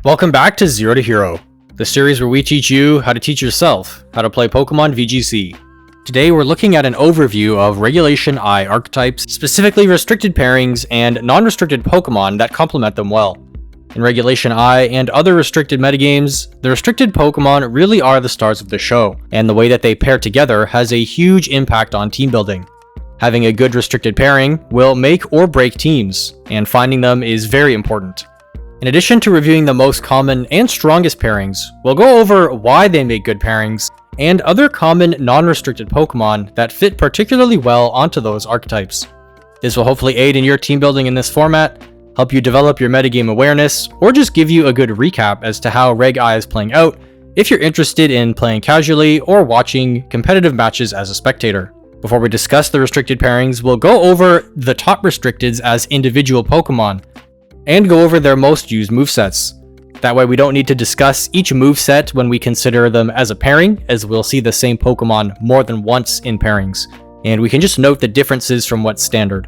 Welcome back to Zero to Hero, the series where we teach you how to teach yourself how to play Pokemon VGC. Today we're looking at an overview of Regulation I archetypes, specifically restricted pairings and non-restricted Pokemon that complement them well. In Regulation I and other restricted metagames, the restricted Pokemon really are the stars of the show, and the way that they pair together has a huge impact on team building. Having a good restricted pairing will make or break teams, and finding them is very important. In addition to reviewing the most common and strongest pairings, we'll go over why they make good pairings, and other common non-restricted Pokemon that fit particularly well onto those archetypes. This will hopefully aid in your team building in this format, help you develop your metagame awareness, or just give you a good recap as to how Reg I is playing out if you're interested in playing casually or watching competitive matches as a spectator. Before we discuss the restricted pairings, we'll go over the top restricteds as individual Pokemon, and go over their most used movesets. That way we don't need to discuss each moveset when we consider them as a pairing, as we'll see the same Pokemon more than once in pairings, and we can just note the differences from what's standard.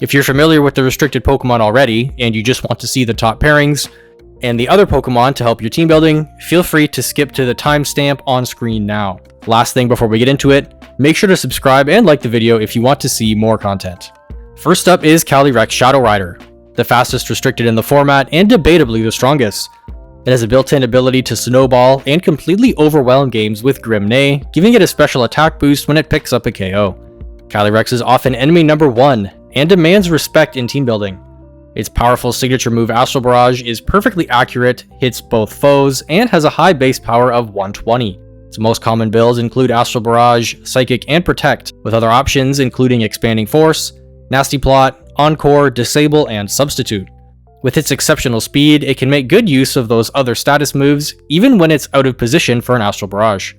If you're familiar with the restricted Pokemon already, and you just want to see the top pairings, and the other Pokemon to help your team building, feel free to skip to the timestamp on screen now. Last thing before we get into it, make sure to subscribe and like the video if you want to see more content. First up is Calyrex Shadow Rider, the fastest restricted in the format and debatably the strongest. It has a built-in ability to snowball and completely overwhelm games with Grim Neigh, giving it a special attack boost when it picks up a KO. Calyrex is often enemy number 1 and demands respect in team building. Its powerful signature move Astral Barrage is perfectly accurate, hits both foes, and has a high base power of 120. Its most common builds include Astral Barrage, Psychic, and Protect, with other options including Expanding Force, Nasty Plot, Encore, Disable, and Substitute. With its exceptional speed, it can make good use of those other status moves, even when it's out of position for an Astral Barrage.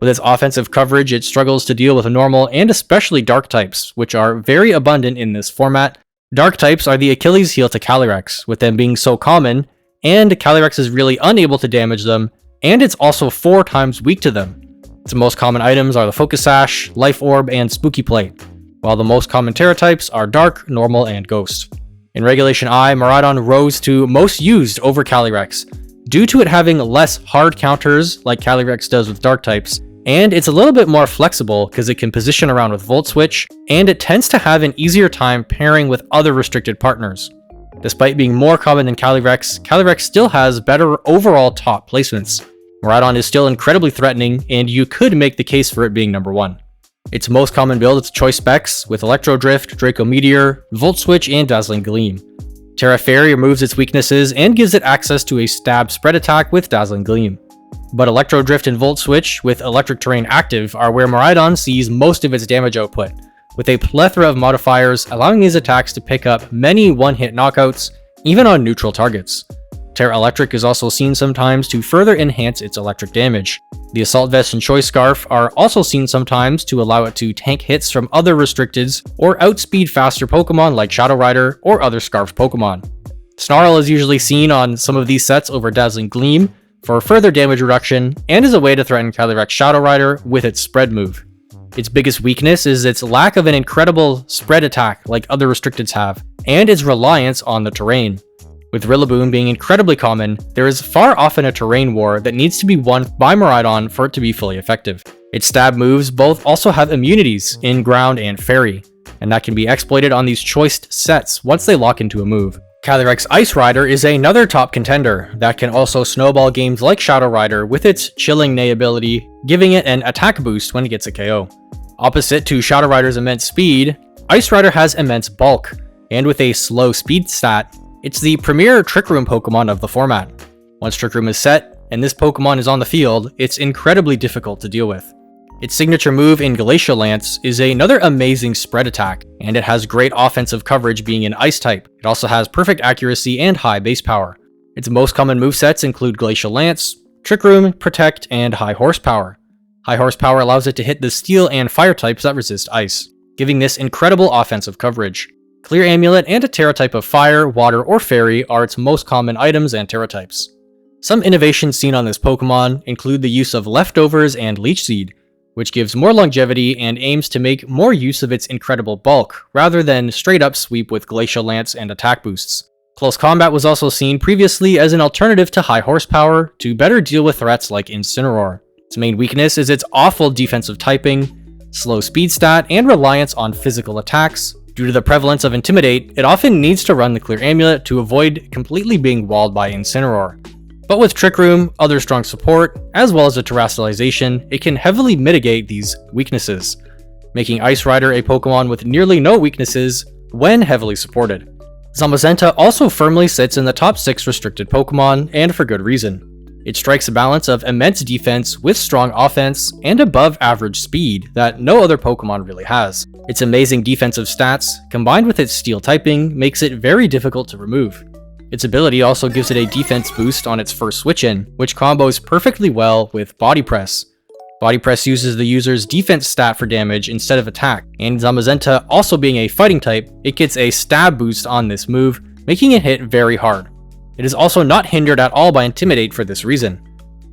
With its offensive coverage, it struggles to deal with normal and especially dark types, which are very abundant in this format. Dark types are the Achilles heel to Calyrex, with them being so common, and Calyrex is really unable to damage them, and it's also 4 times weak to them. Its most common items are the Focus Sash, Life Orb, and Spooky Plate, while the most common Terra types are Dark, Normal, and Ghost. In Regulation I, Miraidon rose to most used over Calyrex, due to it having less hard counters like Calyrex does with Dark types, and it's a little bit more flexible because it can position around with Volt Switch, and it tends to have an easier time pairing with other restricted partners. Despite being more common than Calyrex, Calyrex still has better overall top placements. Miraidon is still incredibly threatening, and you could make the case for it being number 1. Its most common build is choice specs, with Electro Drift, Draco Meteor, Volt Switch, and Dazzling Gleam. Terra Fairy removes its weaknesses and gives it access to a stab spread attack with Dazzling Gleam. But Electro Drift and Volt Switch, with Electric Terrain active, are where Miraidon sees most of its damage output, with a plethora of modifiers allowing these attacks to pick up many one-hit knockouts, even on neutral targets. Terra Electric is also seen sometimes to further enhance its electric damage. The Assault Vest and Choice Scarf are also seen sometimes to allow it to tank hits from other restricteds or outspeed faster Pokemon like Shadow Rider or other Scarf Pokemon. Snarl is usually seen on some of these sets over Dazzling Gleam for further damage reduction and is a way to threaten Calyrex Shadow Rider with its spread move. Its biggest weakness is its lack of an incredible spread attack like other restricteds have, and its reliance on the terrain. With Rillaboom being incredibly common, there is far often a terrain war that needs to be won by Miraidon for it to be fully effective. Its stab moves both also have immunities in Ground and Fairy, and that can be exploited on these choiced sets once they lock into a move. Calyrex Ice Rider is another top contender that can also snowball games like Shadow Rider with its Chilling Neigh ability, giving it an attack boost when it gets a KO. Opposite to Shadow Rider's immense speed, Ice Rider has immense bulk, and with a slow speed stat, it's the premier Trick Room Pokemon of the format. Once Trick Room is set, and this Pokemon is on the field, it's incredibly difficult to deal with. Its signature move in Glacial Lance is another amazing spread attack, and it has great offensive coverage being an Ice type. It also has perfect accuracy and high base power. Its most common movesets include Glacial Lance, Trick Room, Protect, and High Horsepower. High Horsepower allows it to hit the Steel and Fire types that resist Ice, giving this incredible offensive coverage. Clear Amulet and a Terra type of Fire, Water, or Fairy are its most common items and Terra types. Some innovations seen on this Pokemon include the use of Leftovers and Leech Seed, which gives more longevity and aims to make more use of its incredible bulk, rather than straight up sweep with Glacial Lance and attack boosts. Close combat was also seen previously as an alternative to high horsepower to better deal with threats like Incineroar. Its main weakness is its awful defensive typing, slow speed stat, and reliance on physical attacks. Due to the prevalence of Intimidate, it often needs to run the Clear Amulet to avoid completely being walled by Incineroar. But with Trick Room, other strong support, as well as a Terastallization, it can heavily mitigate these weaknesses, making Ice Rider a Pokemon with nearly no weaknesses when heavily supported. Zamazenta also firmly sits in the top 6 restricted Pokemon, and for good reason. It strikes a balance of immense defense with strong offense and above average speed that no other Pokemon really has. Its amazing defensive stats, combined with its steel typing, makes it very difficult to remove. Its ability also gives it a defense boost on its first switch-in, which combos perfectly well with Body Press. Body Press uses the user's defense stat for damage instead of attack, and Zamazenta also being a fighting type, it gets a stab boost on this move, making it hit very hard. It is also not hindered at all by Intimidate for this reason.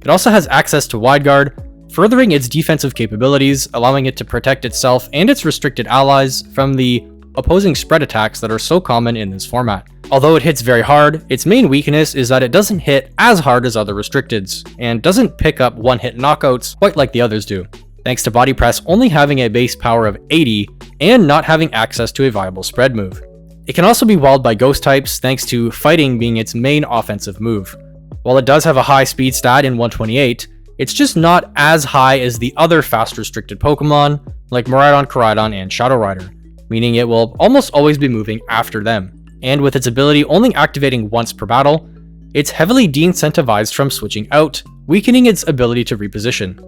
It also has access to Wide Guard, furthering its defensive capabilities, allowing it to protect itself and its restricted allies from the opposing spread attacks that are so common in this format. Although it hits very hard, its main weakness is that it doesn't hit as hard as other restricteds, and doesn't pick up one-hit knockouts quite like the others do, thanks to Body Press only having a base power of 80 and not having access to a viable spread move. It can also be walled by Ghost types thanks to Fighting being its main offensive move. While it does have a high speed stat in 128, it's just not as high as the other fast restricted Pokemon like Miraidon, Koraidon, and Shadow Rider, meaning it will almost always be moving after them. And with its ability only activating once per battle, it's heavily de-incentivized from switching out, weakening its ability to reposition.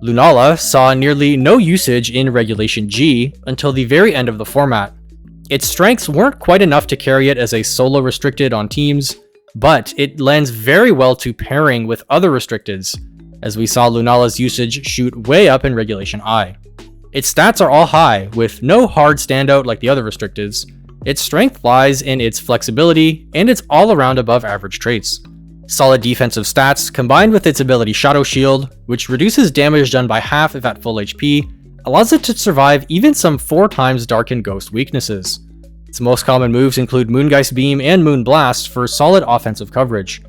Lunala saw nearly no usage in Regulation G until the very end of the format. Its strengths weren't quite enough to carry it as a solo restricted on teams, but it lends very well to pairing with other restricteds, as we saw Lunala's usage shoot way up in Regulation I. Its stats are all high, with no hard standout like the other restricteds. Its strength lies in its flexibility and its all-around above average traits. Solid defensive stats combined with its ability Shadow Shield, which reduces damage done by half if at full HP, allows it to survive even some 4 times Dark and Ghost weaknesses. Its most common moves include Moongeist Beam and Moon Blast for solid offensive coverage,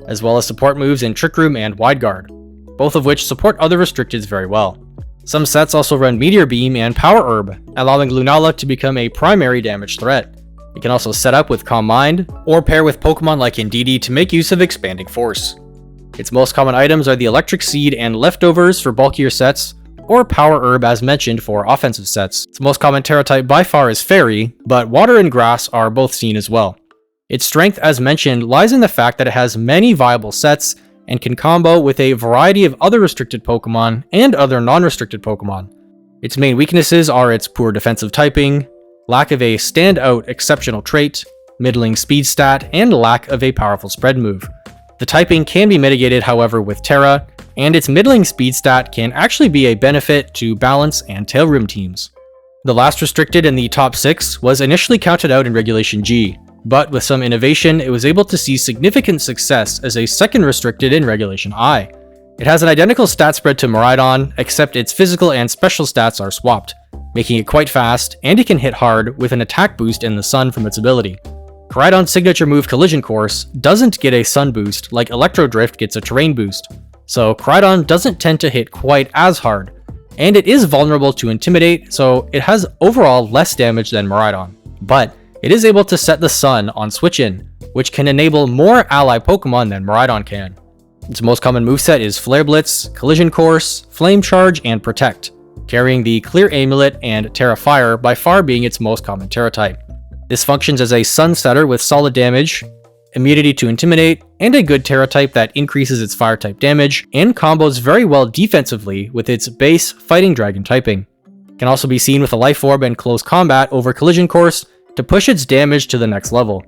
as well as support moves in Trick Room and Wide Guard, both of which support other restricteds very well. Some sets also run Meteor Beam and Power Herb, allowing Lunala to become a primary damage threat. It can also set up with Calm Mind, or pair with Pokemon like Indeedee to make use of Expanding Force. Its most common items are the Electric Seed and Leftovers for bulkier sets, or Power Herb as mentioned for offensive sets. Its most common Terra type by far is Fairy, but Water and Grass are both seen as well. Its strength as mentioned lies in the fact that it has many viable sets and can combo with a variety of other restricted Pokemon and other non-restricted Pokemon. Its main weaknesses are its poor defensive typing, lack of a standout exceptional trait, middling speed stat, and lack of a powerful spread move. The typing can be mitigated however with Terra, and its middling speed stat can actually be a benefit to Balance and Tail Room teams. The last restricted in the top 6 was initially counted out in Regulation G, but with some innovation it was able to see significant success as a second restricted in Regulation I. It has an identical stat spread to Miraidon, except its physical and special stats are swapped, making it quite fast, and it can hit hard with an attack boost in the Sun from its ability. Koraidon's signature move Collision Course doesn't get a Sun boost like Electro Drift gets a terrain boost, so Koraidon doesn't tend to hit quite as hard, and it is vulnerable to Intimidate, so it has overall less damage than Miraidon. But it is able to set the Sun on switch-in, which can enable more ally Pokemon than Miraidon can. Its most common moveset is Flare Blitz, Collision Course, Flame Charge, and Protect, carrying the Clear Amulet and Terra Fire by far being its most common Terra type. This functions as a Sun setter with solid damage, immunity to Intimidate, and a good Terra type that increases its Fire type damage, and combos very well defensively with its base Fighting Dragon typing. It can also be seen with a Life Orb and Close Combat over Collision Course to push its damage to the next level.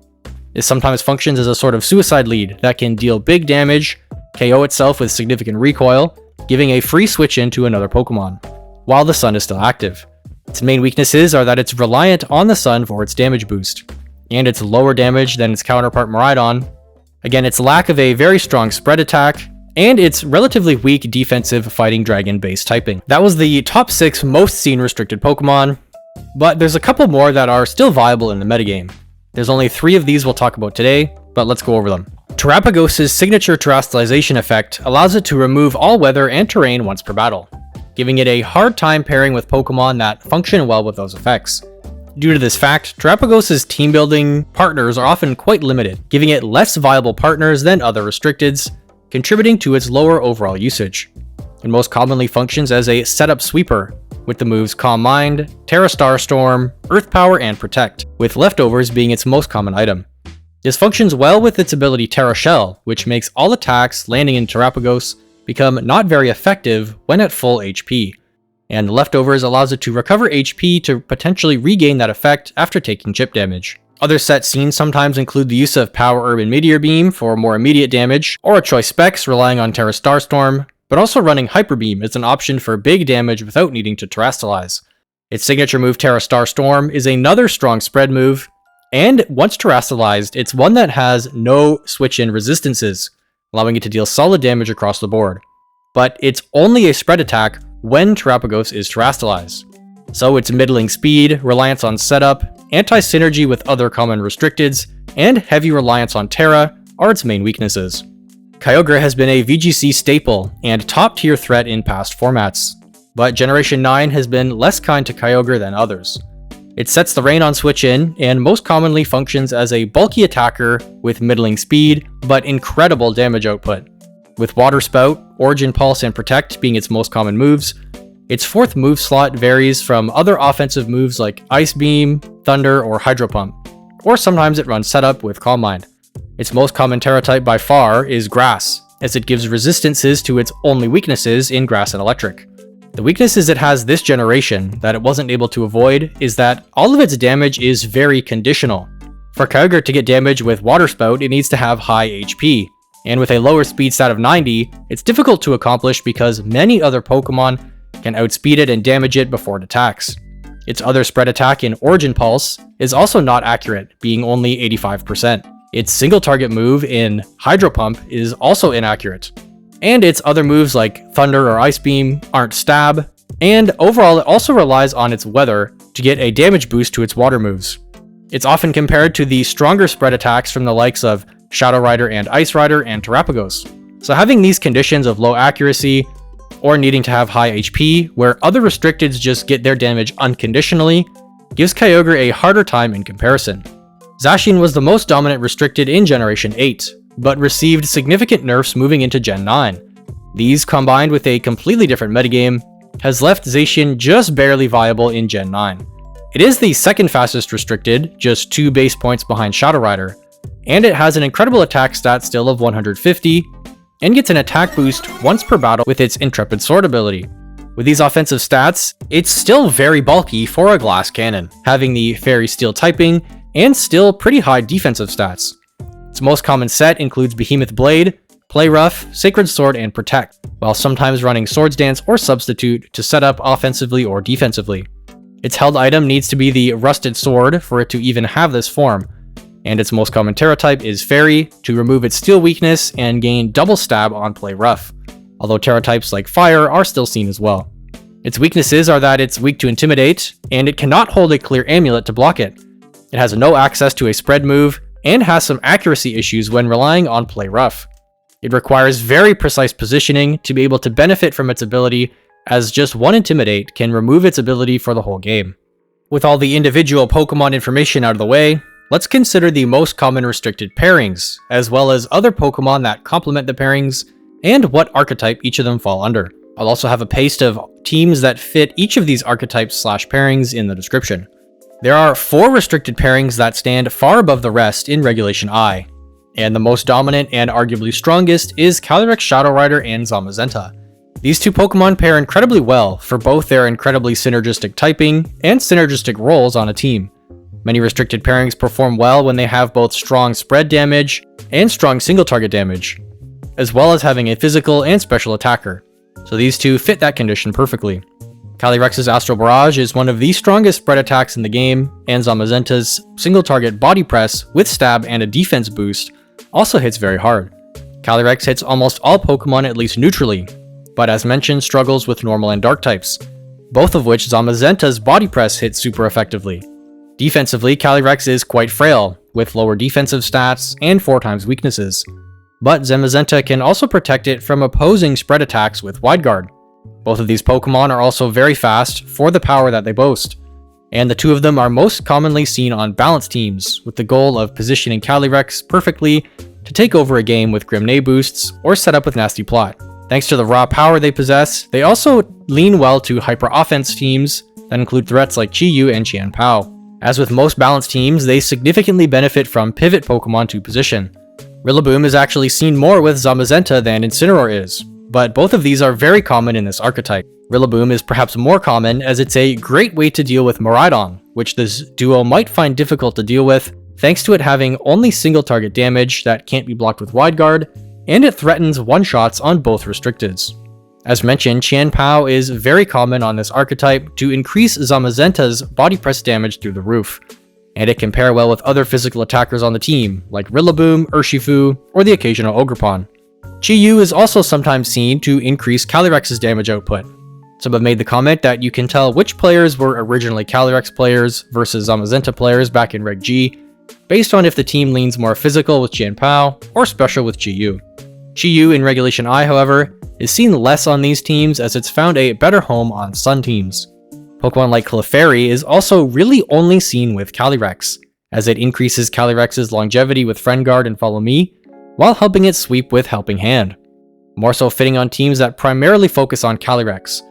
It sometimes functions as a sort of suicide lead that can deal big damage, KO itself with significant recoil, giving a free switch into another Pokemon, while the Sun is still active. Its main weaknesses are that it's reliant on the Sun for its damage boost, and it's lower damage than its counterpart Miraidon, again its lack of a very strong spread attack, and its relatively weak defensive Fighting Dragon base typing. That was the top 6 most seen restricted Pokemon, but there's a couple more that are still viable in the metagame. There's only 3 of these we'll talk about today, but let's go over them. Terapagos' signature terastallization effect allows it to remove all weather and terrain once per battle, giving it a hard time pairing with Pokemon that function well with those effects. Due to this fact, Terapagos' team building partners are often quite limited, giving it less viable partners than other restricteds, contributing to its lower overall usage. It most commonly functions as a setup sweeper, with the moves Calm Mind, Terra Starstorm, Earth Power, and Protect, with leftovers being its most common item. This functions well with its ability Terra Shell, which makes all attacks landing in Terapagos become not very effective when at full HP, and leftovers allows it to recover HP to potentially regain that effect after taking chip damage. Other sets seen sometimes include the use of Power Herb and Meteor Beam for more immediate damage, or a choice specs relying on Terra Starstorm, but also running Hyper Beam is an option for big damage without needing to terastallize. Its signature move Terra Starstorm is another strong spread move, and once terastallized, it's one that has no switch-in resistances, allowing it to deal solid damage across the board. But it's only a spread attack when Terapagos is terastallized. So its middling speed, reliance on setup, anti-synergy with other common restricteds, and heavy reliance on Terra are its main weaknesses. Kyogre has been a VGC staple and top-tier threat in past formats, but Generation 9 has been less kind to Kyogre than others. It sets the rain on switch-in, and most commonly functions as a bulky attacker with middling speed, but incredible damage output. With Water Spout, Origin Pulse, and Protect being its most common moves, its 4th move slot varies from other offensive moves like Ice Beam, Thunder, or Hydro Pump, or sometimes it runs setup with Calm Mind. Its most common Terra type by far is Grass, as it gives resistances to its only weaknesses in Grass and Electric. The weaknesses it has this generation that it wasn't able to avoid is that all of its damage is very conditional. For Kyogre to get damage with Water Spout, it needs to have high HP, and with a lower speed stat of 90, it's difficult to accomplish because many other Pokemon can outspeed it and damage it before it attacks. Its other spread attack in Origin Pulse is also not accurate, being only 85%. Its single target move in Hydro Pump is also inaccurate. And its other moves like Thunder or Ice Beam aren't stab, and overall it also relies on its weather to get a damage boost to its water moves. It's often compared to the stronger spread attacks from the likes of Shadow Rider and Ice Rider and Terapagos. So having these conditions of low accuracy, or needing to have high HP, where other restricteds just get their damage unconditionally, gives Kyogre a harder time in comparison. Zacian was the most dominant restricted in Generation 8, but received significant nerfs moving into Gen 9. These, combined with a completely different metagame, has left Zacian just barely viable in Gen 9. It is the second fastest restricted, just 2 base points behind Shadow Rider, and it has an incredible attack stat still of 150, and gets an attack boost once per battle with its Intrepid Sword ability. With these offensive stats, it's still very bulky for a glass cannon, having the Fairy Steel typing, and still pretty high defensive stats. Its most common set includes Behemoth Blade, Play Rough, Sacred Sword, and Protect, while sometimes running Swords Dance or Substitute to set up offensively or defensively. Its held item needs to be the Rusted Sword for it to even have this form, and its most common Terra type is Fairy to remove its Steel weakness and gain double stab on Play Rough, although Terra types like Fire are still seen as well. Its weaknesses are that it's weak to Intimidate, and it cannot hold a clear amulet to block it. It has no access to a spread move, and has some accuracy issues when relying on Play Rough. It requires very precise positioning to be able to benefit from its ability, as just one Intimidate can remove its ability for the whole game. With all the individual Pokemon information out of the way, let's consider the most common restricted pairings, as well as other Pokemon that complement the pairings, and what archetype each of them fall under. I'll also have a paste of teams that fit each of these archetypes/pairings in the description. There are 4 restricted pairings that stand far above the rest in Regulation I, and the most dominant and arguably strongest is Calyrex Shadow Rider and Zamazenta. These 2 Pokemon pair incredibly well for both their incredibly synergistic typing and synergistic roles on a team. Many restricted pairings perform well when they have both strong spread damage and strong single target damage, as well as having a physical and special attacker, so these 2 fit that condition perfectly. Calyrex's Astral Barrage is one of the strongest spread attacks in the game, and Zamazenta's single target Body Press with stab and a defense boost also hits very hard. Calyrex hits almost all Pokemon at least neutrally, but as mentioned struggles with normal and dark types, both of which Zamazenta's Body Press hits super effectively. Defensively, Calyrex is quite frail, with lower defensive stats and 4 times weaknesses. But Zamazenta can also protect it from opposing spread attacks with Wide Guard. Both of these Pokemon are also very fast for the power that they boast, and the two of them are most commonly seen on balanced teams, with the goal of positioning Calyrex perfectly to take over a game with Grimnay boosts or set up with Nasty Plot. Thanks to the raw power they possess, they also lean well to hyper-offense teams that include threats like Chi-Yu and Qianpao. As with most balanced teams, they significantly benefit from pivot Pokemon to position. Rillaboom is actually seen more with Zamazenta than Incineroar is, but both of these are very common in this archetype. Rillaboom is perhaps more common as it's a great way to deal with Miraidon, which this duo might find difficult to deal with thanks to it having only single target damage that can't be blocked with Wide Guard, and it threatens one-shots on both Restricteds. As mentioned, Qianpao is very common on this archetype to increase Zamazenta's body press damage through the roof, and it can pair well with other physical attackers on the team, like Rillaboom, Urshifu, or the occasional Ogerpon. Chi-Yu is also sometimes seen to increase Calyrex's damage output. Some have made the comment that you can tell which players were originally Calyrex players versus Zamazenta players back in Reg G, based on if the team leans more physical with Qianpao or special with Chi-Yu. Chi-Yu in Regulation I, however, is seen less on these teams as it's found a better home on Sun teams. Pokemon like Clefairy is also really only seen with Calyrex, as it increases Calyrex's longevity with Friend Guard and Follow Me, while helping it sweep with Helping Hand. More so fitting on teams that primarily focus on Calyrex,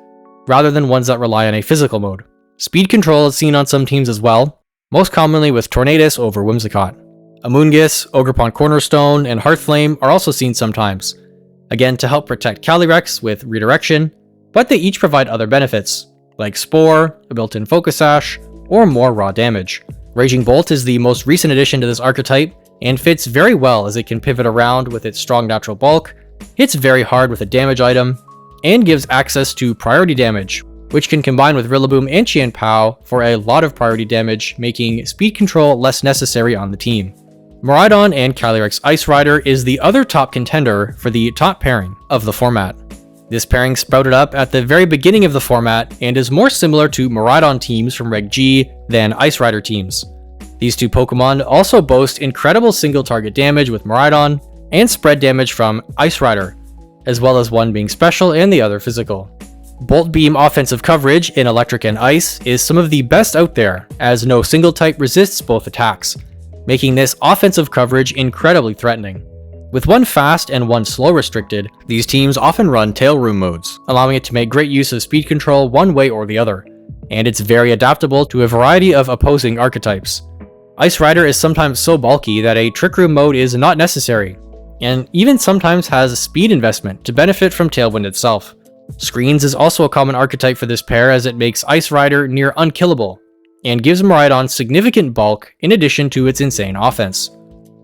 rather than ones that rely on a physical mode. Speed control is seen on some teams as well, most commonly with Tornadus over Whimsicott. Amoonguss, Ogerpon Cornerstone, and Hearthflame are also seen sometimes, again to help protect Calyrex with Redirection, but they each provide other benefits, like Spore, a built-in Focus Sash, or more raw damage. Raging Bolt is the most recent addition to this archetype, and fits very well as it can pivot around with its strong natural bulk, hits very hard with a damage item, and gives access to priority damage, which can combine with Rillaboom and Qianpao for a lot of priority damage, making speed control less necessary on the team. Miraidon and Calyrex Ice Rider is the other top contender for the top pairing of the format. This pairing sprouted up at the very beginning of the format and is more similar to Miraidon teams from Reg G than Ice Rider teams. These two Pokemon also boast incredible single target damage with Miraidon and spread damage from Ice Rider, as well as one being special and the other physical. Bolt Beam offensive coverage in Electric and Ice is some of the best out there, as no single type resists both attacks, making this offensive coverage incredibly threatening. With one fast and one slow restricted, these teams often run Tail Room modes, allowing it to make great use of speed control one way or the other, and it's very adaptable to a variety of opposing archetypes. Ice Rider is sometimes so bulky that a Trick Room mode is not necessary, and even sometimes has a speed investment to benefit from Tailwind itself. Screens is also a common archetype for this pair as it makes Ice Rider near unkillable, and gives Miraidon significant bulk in addition to its insane offense.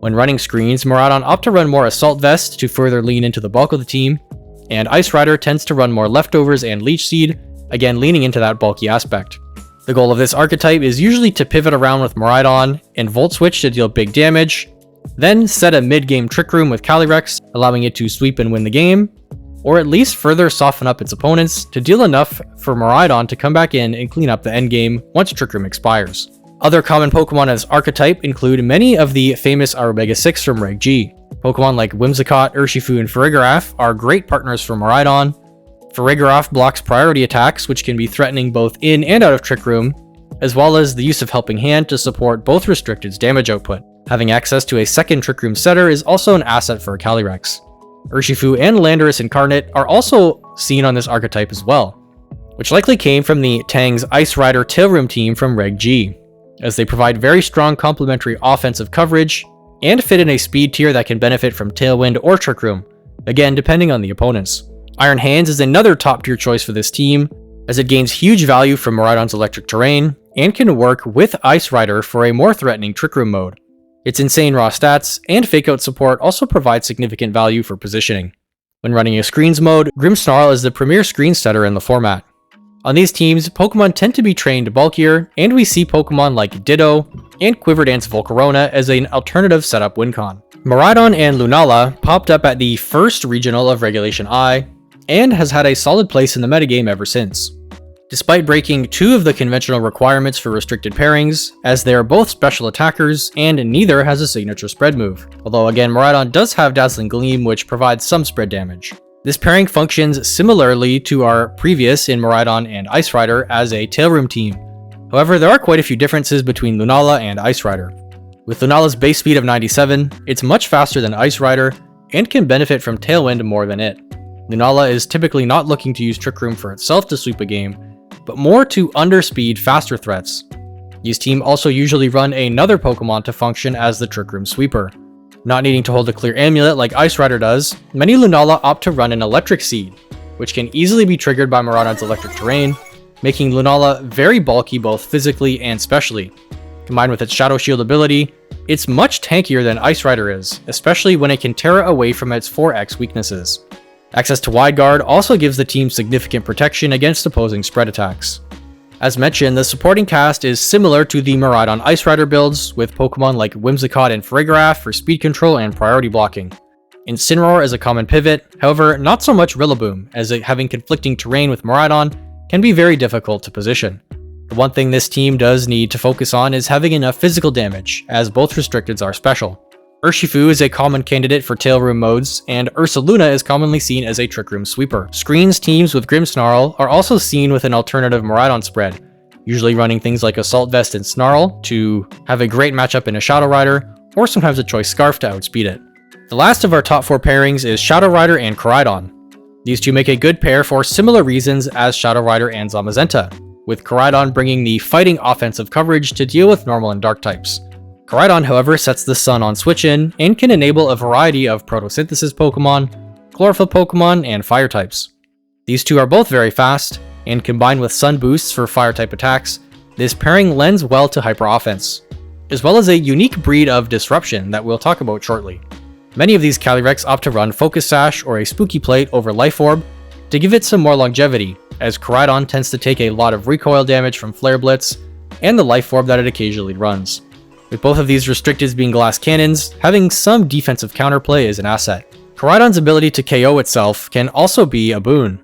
When running screens, Miraidon opt to run more Assault Vest to further lean into the bulk of the team, and Ice Rider tends to run more Leftovers and Leech Seed, again leaning into that bulky aspect. The goal of this archetype is usually to pivot around with Miraidon and Volt Switch to deal big damage, then set a mid-game Trick Room with Calyrex, allowing it to sweep and win the game, or at least further soften up its opponents to deal enough for Miraidon to come back in and clean up the endgame once Trick Room expires. Other common Pokemon as archetype include many of the famous Omega 6 from Reg G. Pokemon like Whimsicott, Urshifu, and Farigiraf are great partners for Miraidon. Farigiraf blocks priority attacks, which can be threatening both in and out of Trick Room, as well as the use of Helping Hand to support both Restricted's damage output. Having access to a second Trick Room setter is also an asset for Calyrex. Urshifu and Landorus Incarnate are also seen on this archetype as well, which likely came from the Tang's Ice Rider Tail Room team from Reg G, as they provide very strong complementary offensive coverage and fit in a speed tier that can benefit from Tailwind or Trick Room, again depending on the opponents. Iron Hands is another top tier choice for this team, as it gains huge value from Miraidon's electric terrain and can work with Ice Rider for a more threatening Trick Room mode. Its insane raw stats and fake out support also provide significant value for positioning. When running a screens mode, Grimmsnarl is the premier screen setter in the format. On these teams, Pokemon tend to be trained bulkier, and we see Pokemon like Ditto and Quiverdance Volcarona as an alternative setup wincon. Miraidon and Lunala popped up at the first regional of Regulation I, and has had a solid place in the metagame ever since. despite breaking 2 of the conventional requirements for restricted pairings, as they are both special attackers and neither has a signature spread move. Although again, Miraidon does have Dazzling Gleam, which provides some spread damage. This pairing functions similarly to our previous in Miraidon and Ice Rider as a Tail Room team. However, there are quite a few differences between Lunala and Ice Rider. With Lunala's base speed of 97, it's much faster than Ice Rider and can benefit from Tailwind more than it. Lunala is typically not looking to use Trick Room for itself to sweep a game, but more to underspeed faster threats. These teams also usually run another Pokemon to function as the Trick Room sweeper. Not needing to hold a clear amulet like Ice Rider does, many Lunala opt to run an Electric Seed, which can easily be triggered by Miraidon's electric terrain, making Lunala very bulky both physically and specially. Combined with its Shadow Shield ability, it's much tankier than Ice Rider is, especially when it can Terra away from its 4x weaknesses. Access to Wide Guard also gives the team significant protection against opposing spread attacks. As mentioned, the supporting cast is similar to the Miraidon Ice Rider builds, with Pokemon like Whimsicott and Farigiraf for speed control and priority blocking. Incineroar is a common pivot, however not so much Rillaboom, as having conflicting terrain with Miraidon can be very difficult to position. The one thing this team does need to focus on is having enough physical damage, as both restricteds are special. Urshifu is a common candidate for Tail Room modes, and Ursaluna is commonly seen as a Trick Room sweeper. Screens teams with Grimmsnarl are also seen with an alternative Miraidon spread, usually running things like Assault Vest and Snarl to have a great matchup in a Shadow Rider, or sometimes a Choice Scarf to outspeed it. The last of our top 4 pairings is Shadow Rider and Koraidon. These two make a good pair for similar reasons as Shadow Rider and Zamazenta, with Koraidon bringing the fighting offensive coverage to deal with normal and dark types. Koraidon, however, sets the sun on switch-in and can enable a variety of photosynthesis Pokemon, chlorophyll Pokemon, and fire types. These two are both very fast, and combined with sun boosts for fire type attacks, this pairing lends well to hyper offense, as well as a unique breed of disruption that we'll talk about shortly. Many of these Calyrex opt to run Focus Sash or a Spooky Plate over Life Orb to give it some more longevity, as Koraidon tends to take a lot of recoil damage from Flare Blitz and the Life Orb that it occasionally runs. With both of these restricteds being glass cannons, having some defensive counterplay is an asset. Koraidon's ability to KO itself can also be a boon,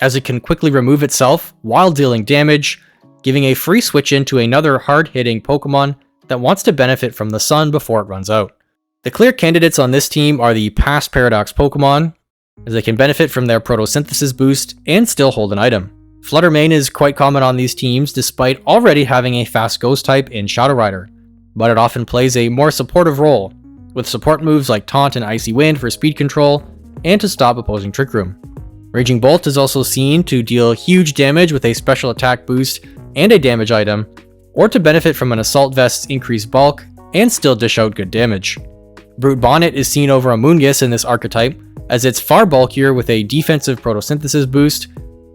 as it can quickly remove itself while dealing damage, giving a free switch into another hard-hitting Pokemon that wants to benefit from the sun before it runs out. The clear candidates on this team are the past Paradox Pokemon, as they can benefit from their photosynthesis boost and still hold an item. Fluttermane is quite common on these teams despite already having a fast Ghost type in Shadow Rider, but it often plays a more supportive role, with support moves like Taunt and Icy Wind for speed control and to stop opposing Trick Room. Raging Bolt is also seen to deal huge damage with a special attack boost and a damage item, or to benefit from an Assault Vest's increased bulk and still dish out good damage. Brute Bonnet is seen over Amoonguss in this archetype, as it's far bulkier with a defensive photosynthesis boost,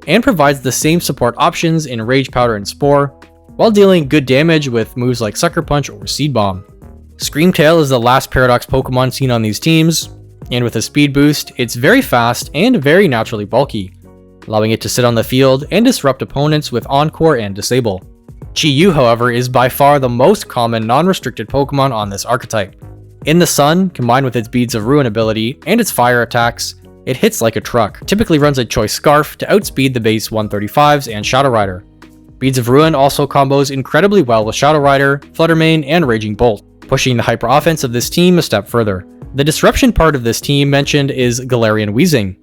and provides the same support options in Rage Powder and Spore, while dealing good damage with moves like Sucker Punch or Seed Bomb. Screamtail is the last Paradox Pokemon seen on these teams, and with a speed boost, it's very fast and very naturally bulky, allowing it to sit on the field and disrupt opponents with Encore and Disable. Chi-Yu, however, is by far the most common non-restricted Pokemon on this archetype. In the sun, combined with its Beads of Ruin ability and its fire attacks, it hits like a truck, typically runs a Choice Scarf to outspeed the base 135s and Shadow Rider. Beads of Ruin also combos incredibly well with Shadow Rider, Fluttermane, and Raging Bolt, pushing the hyper offense of this team a step further. The disruption part of this team mentioned is Galarian Weezing.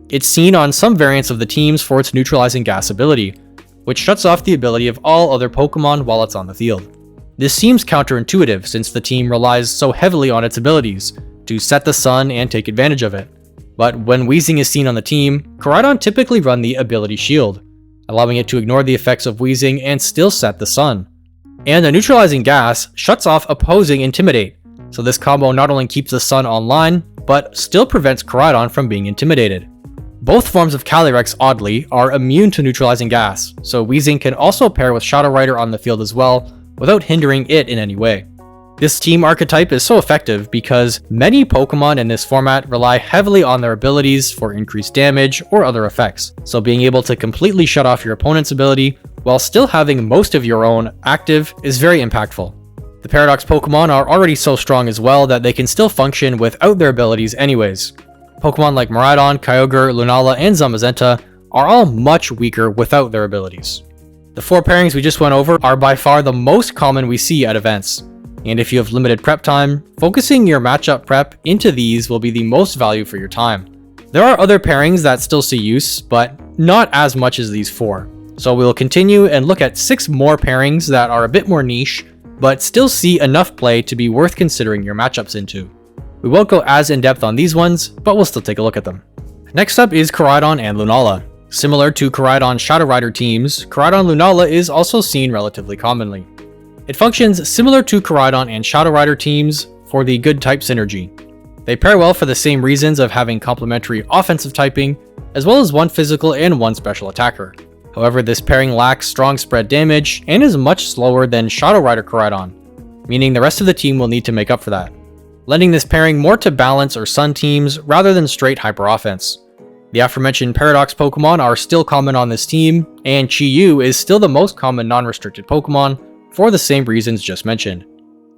It's seen on some variants of the teams for its neutralizing gas ability, which shuts off the ability of all other Pokemon while it's on the field. This seems counterintuitive since the team relies so heavily on its abilities to set the sun and take advantage of it. But when Weezing is seen on the team, Koraidon typically run the ability Shield, allowing it to ignore the effects of Weezing and still set the sun. And the neutralizing gas shuts off opposing Intimidate, so this combo not only keeps the sun online, but still prevents Koraidon from being intimidated. Both forms of Calyrex, oddly, are immune to neutralizing gas, so Weezing can also pair with Shadow Rider on the field as well, without hindering it in any way. This team archetype is so effective because many Pokemon in this format rely heavily on their abilities for increased damage or other effects, so being able to completely shut off your opponent's ability while still having most of your own active is very impactful. The Paradox Pokemon are already so strong as well that they can still function without their abilities anyways. Pokemon like Miraidon, Kyogre, Lunala, and Zamazenta are all much weaker without their abilities. The 4 pairings we just went over are by far the most common we see at events, and if you have limited prep time, focusing your matchup prep into these will be the most value for your time. There are other pairings that still see use, but not as much as these 4. So we will continue and look at 6 more pairings that are a bit more niche, but still see enough play to be worth considering your matchups into. We won't go as in-depth on these ones, but we'll still take a look at them. Next up is Koraidon and Lunala. Similar to Koraidon Shadow Rider teams, Koraidon Lunala is also seen relatively commonly. It functions similar to Koraidon and Shadow Rider teams for the good type synergy. They pair well for the same reasons of having complementary offensive typing, as well as one physical and one special attacker. However, this pairing lacks strong spread damage and is much slower than Shadow Rider Koraidon, meaning the rest of the team will need to make up for that, lending this pairing more to balance or Sun teams rather than straight hyper offense. The aforementioned Paradox Pokemon are still common on this team, and Chi-Yu is still the most common non-restricted Pokemon for the same reasons just mentioned,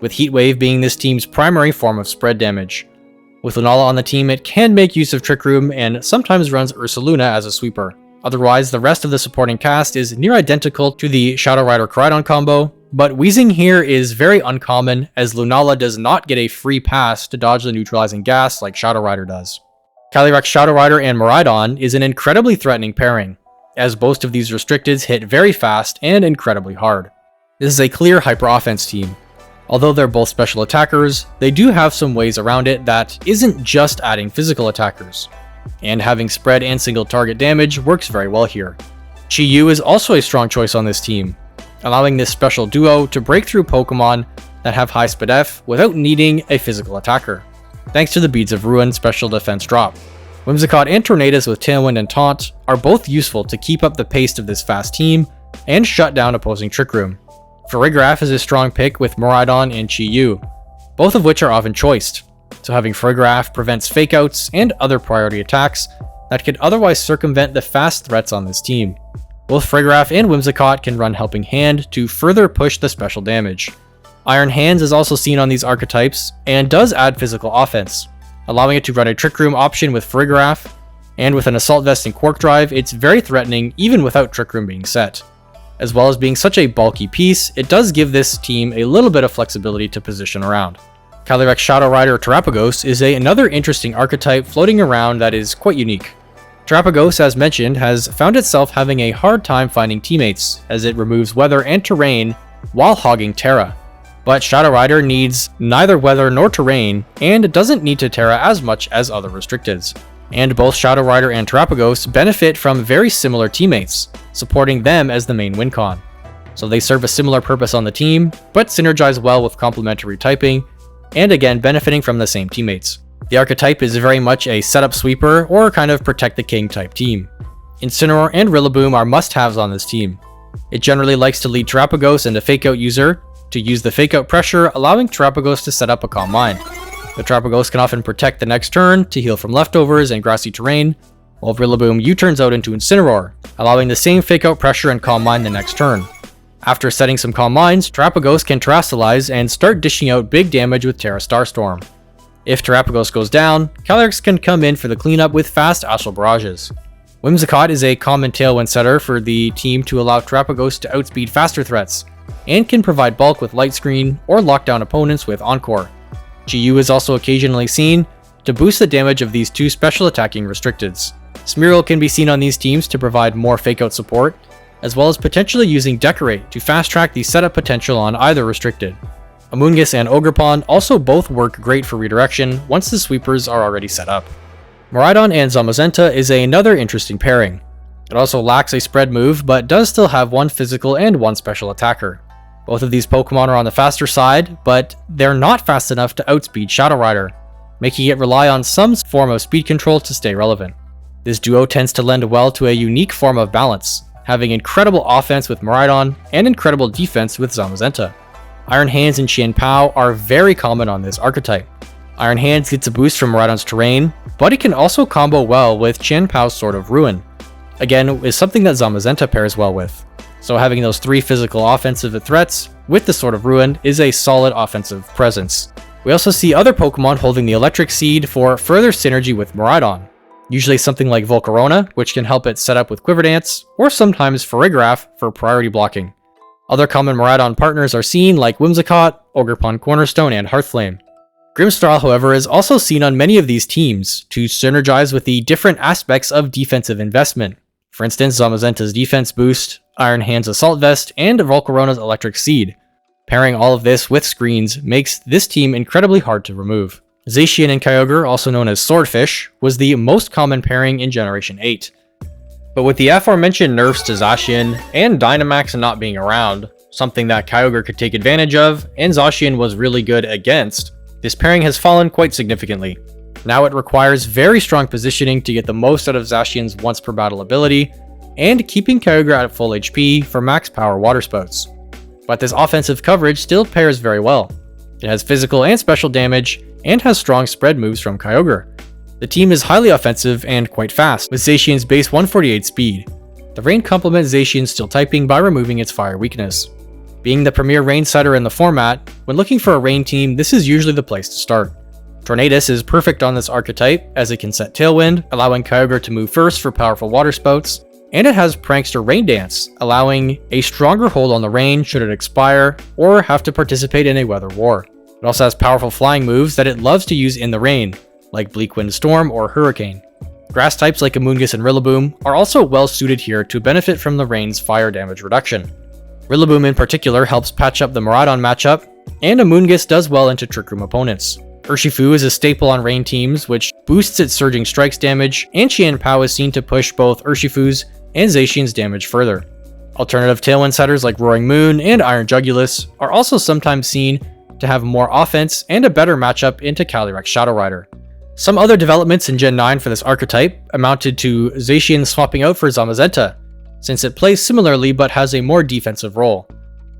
with Heat Wave being this team's primary form of spread damage. With Lunala on the team, it can make use of Trick Room and sometimes runs Ursaluna as a sweeper. Otherwise, the rest of the supporting cast is near identical to the Shadow Rider Koraidon combo, but wheezing here is very uncommon as Lunala does not get a free pass to dodge the neutralizing gas like Shadow Rider does. Calyrex Shadow Rider and Miraidon is an incredibly threatening pairing, as most of these restricteds hit very fast and incredibly hard. This is a clear hyper offense team. Although they're both special attackers, they do have some ways around it that isn't just adding physical attackers, and having spread and single target damage works very well here. Chi-Yu is also a strong choice on this team, allowing this special duo to break through Pokemon that have high SpDef without needing a physical attacker, thanks to the Beads of Ruin special defense drop. Whimsicott and Tornadus with Tailwind and Taunt are both useful to keep up the pace of this fast team and shut down opposing Trick Room. Farigiraf is a strong pick with Miraidon and Chi-Yu, both of which are often choiced, so having Farigiraf prevents fakeouts and other priority attacks that could otherwise circumvent the fast threats on this team. Both Farigiraf and Whimsicott can run Helping Hand to further push the special damage. Iron Hands is also seen on these archetypes and does add physical offense, allowing it to run a Trick Room option with Farigiraf, and with an Assault Vest and Quark Drive, it's very threatening even without Trick Room being set. As well as being such a bulky piece, it does give this team a little bit of flexibility to position around. Calyrex Shadow Rider Terapagos is another interesting archetype floating around that is quite unique. Terapagos, as mentioned, has found itself having a hard time finding teammates, as it removes weather and terrain while hogging Terra. But Shadow Rider needs neither weather nor terrain, and doesn't need to Terra as much as other restricteds. And both Shadow Rider and Terapagos benefit from very similar teammates, supporting them as the main win con. So they serve a similar purpose on the team, but synergize well with complementary typing, and again benefiting from the same teammates. The archetype is very much a setup sweeper or kind of protect the king type team. Incineroar and Rillaboom are must-haves on this team. It generally likes to lead Terapagos and a Fakeout user to use the Fakeout pressure, allowing Terapagos to set up a Calm Mind. The Terapagos can often protect the next turn to heal from leftovers and grassy terrain, while Rillaboom U-turns out into Incineroar, allowing the same Fakeout pressure and Calm Mind the next turn. After setting some Calm Minds, Terapagos can Terrasilize and start dishing out big damage with Terra Starstorm. If Terapagos goes down, Calyrex can come in for the cleanup with fast Astral Barrages. Whimsicott is a common Tailwind setter for the team to allow Terapagos to outspeed faster threats, and can provide bulk with Light Screen or lock down opponents with Encore. Chi-Yu is also occasionally seen to boost the damage of these two special attacking restricteds. Smeargle can be seen on these teams to provide more Fakeout support, as well as potentially using Decorate to fast track the setup potential on either restricted. Amoonguss and Ogerpon also both work great for redirection once the sweepers are already set up. Miraidon and Zamazenta is another interesting pairing. It also lacks a spread move, but does still have one physical and one special attacker. Both of these Pokemon are on the faster side, but they're not fast enough to outspeed Shadow Rider, making it rely on some form of speed control to stay relevant. This duo tends to lend well to a unique form of balance, having incredible offense with Miraidon and incredible defense with Zamazenta. Iron Hands and Qianpao are very common on this archetype. Iron Hands gets a boost from Miraidon's terrain, but it can also combo well with Qianpao's Sword of Ruin. Again, is something that Zamazenta pairs well with. So having those 3 physical offensive threats with the Sword of Ruin is a solid offensive presence. We also see other Pokemon holding the Electric Seed for further synergy with Miraidon. usually something like Volcarona, which can help it set up with Quiver Dance, or sometimes Farigiraf for priority blocking. Other common Miraidon partners are seen like Whimsicott, Ogerpon Cornerstone, and Hearthflame. Grimmsnarl, however, is also seen on many of these teams to synergize with the different aspects of defensive investment. For instance, Zamazenta's Defense Boost, Iron Hand's Assault Vest, and Volcarona's Electric Seed. Pairing all of this with screens makes this team incredibly hard to remove. Zacian and Kyogre, also known as Swordfish, was the most common pairing in Generation 8. But with the aforementioned nerfs to Zacian and Dynamax not being around, something that Kyogre could take advantage of, and Zacian was really good against, this pairing has fallen quite significantly. Now it requires very strong positioning to get the most out of Zacian's once per battle ability, and keeping Kyogre at full HP for max power water spouts. But this offensive coverage still pairs very well. It has physical and special damage, and has strong spread moves from Kyogre. The team is highly offensive and quite fast, with Zacian's base 148 speed. The rain complements Zacian's steel typing by removing its fire weakness. Being the premier rain setter in the format, when looking for a rain team, this is usually the place to start. Tornadus is perfect on this archetype, as it can set Tailwind, allowing Kyogre to move first for powerful water spouts, and it has Prankster Rain Dance, allowing a stronger hold on the rain should it expire, or have to participate in a weather war. It also has powerful flying moves that it loves to use in the rain, like Bleak Wind Storm or Hurricane. Grass types like Amoonguss and Rillaboom are also well suited here to benefit from the rain's fire damage reduction. Rillaboom in particular helps patch up the Miraidon matchup, and Amoonguss does well into Trick Room opponents. Urshifu is a staple on rain teams, which boosts its Surging Strikes damage, and Qianpao is seen to push both Urshifu's and Zacian's damage further. Alternative Tailwind setters like Roaring Moon and Iron Jugulus are also sometimes seen to have more offense and a better matchup into Calyrex Shadow Rider. Some other developments in Gen 9 for this archetype amounted to Zacian swapping out for Zamazenta, since it plays similarly but has a more defensive role.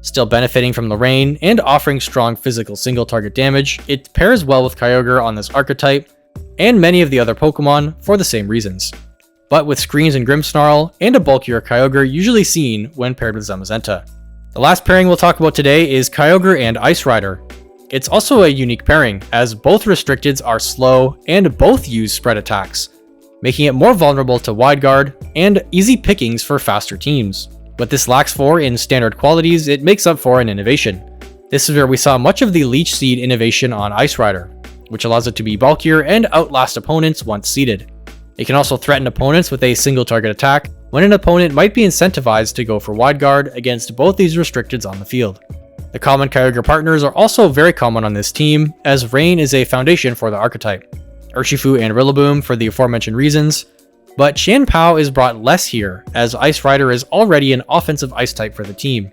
Still benefiting from the rain and offering strong physical single target damage, it pairs well with Kyogre on this archetype, and many of the other Pokemon for the same reasons. But with screens and Grimmsnarl, and a bulkier Kyogre usually seen when paired with Zamazenta. The last pairing we'll talk about today is Kyogre and Ice Rider. It's also a unique pairing, as both Restricteds are slow and both use spread attacks, making it more vulnerable to Wide Guard and easy pickings for faster teams. What this lacks for in standard qualities, it makes up for in innovation. This is where we saw much of the Leech Seed innovation on Ice Rider, which allows it to be bulkier and outlast opponents once seeded. It can also threaten opponents with a single target attack, when an opponent might be incentivized to go for Wide Guard against both these Restricteds on the field. The common Kyogre partners are also very common on this team, as Rain is a foundation for the archetype. Urshifu and Rillaboom for the aforementioned reasons, but Qianpao is brought less here, as Ice Rider is already an offensive ice type for the team.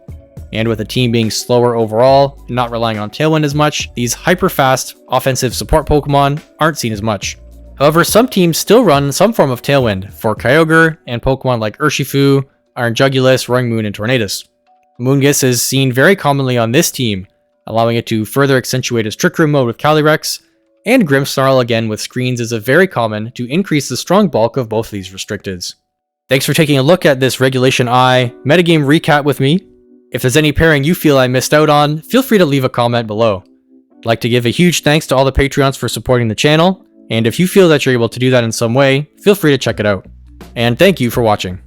And with the team being slower overall, and not relying on Tailwind as much, these hyper-fast, offensive support Pokemon aren't seen as much. However, some teams still run some form of Tailwind for Kyogre and Pokemon like Urshifu, Iron Jugulus, Roaring Moon, and Tornadus. Amoonguss is seen very commonly on this team, allowing it to further accentuate its Trick Room mode with Calyrex, and Grimmsnarl again with screens is a very common to increase the strong bulk of both of these Restricteds. Thanks for taking a look at this Regulation I metagame recap with me. If there's any pairing you feel I missed out on, feel free to leave a comment below. I'd like to give a huge thanks to all the Patreons for supporting the channel, and if you feel that you're able to do that in some way, feel free to check it out. And thank you for watching.